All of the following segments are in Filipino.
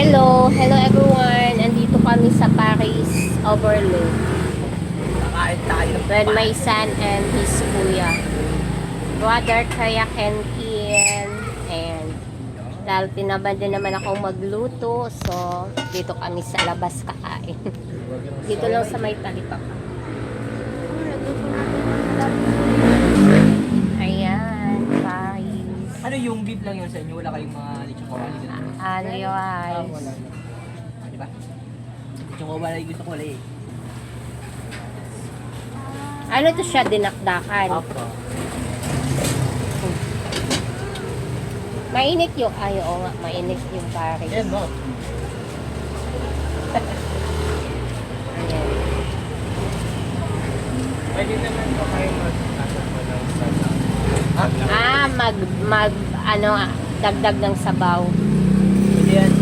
Hello everyone. Andito kami sa Paris Overlook. Kakain tayo. With my son and his kuya. Brother Kayak and Kian. And dahil tinabad din naman ako magluto. So, dito kami sa labas kakain. Dito lang sa may talipak. Ayan, Paris. Ano yung beef lang yun sa inyo? Wala kayong mga lechong kawali? Ano yun? Wala. Diba? Lechong kawali gusto ko ulit. Ano to siya, dinakdakan? Opo. Mainit yung, oo nga, mainit yung Paris. Yan mo. Ayan. Pwede naman po kayo Dagdag ng sabaw. Pwede yan.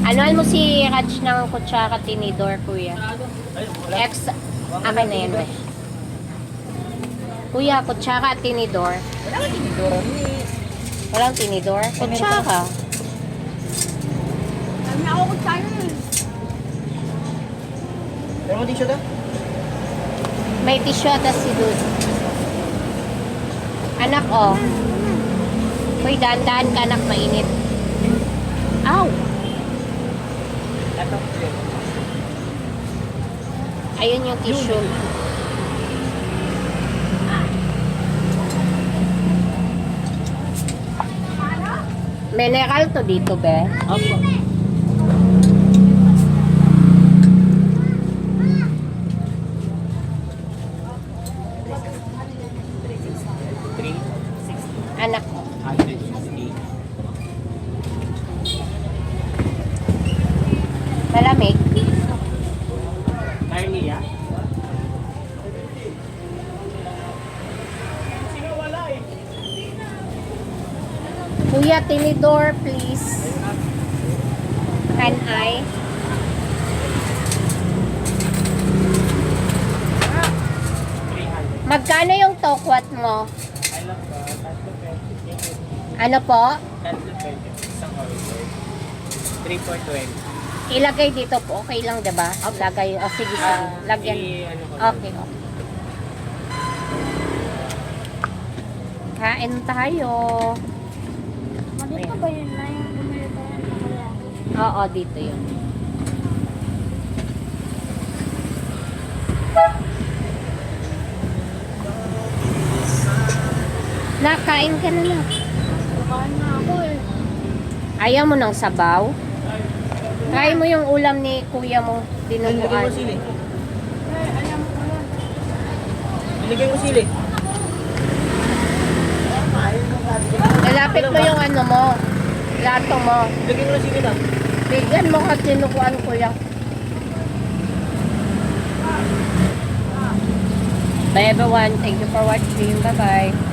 Anuan mo si Raj ng kutsara tinidor, kuya? Ay, wala. Akin na yan, be. Kuya, kutsara tinidor. Wala ka tinidora ni. Walang tinidor? Kutsara. Dami ako kutsara eh. Pero mo tissue ka? May tissue ata si Dud. Anak, oh. Uy, dahan-dahan ka, anak, mainit. Aw! Ito. Ayun yung tissue. Mineral to dito, be. Opo. Anak ko. 160. Malamig. Carnia. Kuya, tinidor, please. Can I? Magkano yung tokwat mo? Ano po? 3 Ilagay dito po. Okay lang, diba? Lagay. O, sige, sige. Lagyan. Okay, okay. Kain tayo. Dito ba yun na yung bumili tayo ng takoyaki? Oo, dito yun. Nakain ka na na. Kumain na ako eh. Ayaw mo ng sabaw? Try mo yung ulam ni kuya mo. Nilagay Dinuguan. mo sili. Eh, alam ko yan. Nilagay mo sili. Lalapit mo yung ano mo. Plato mo. Nilagay mo na sili na. Bigyan mo ka tinukuan kuya. Bye everyone. Thank you for watching. Bye-bye.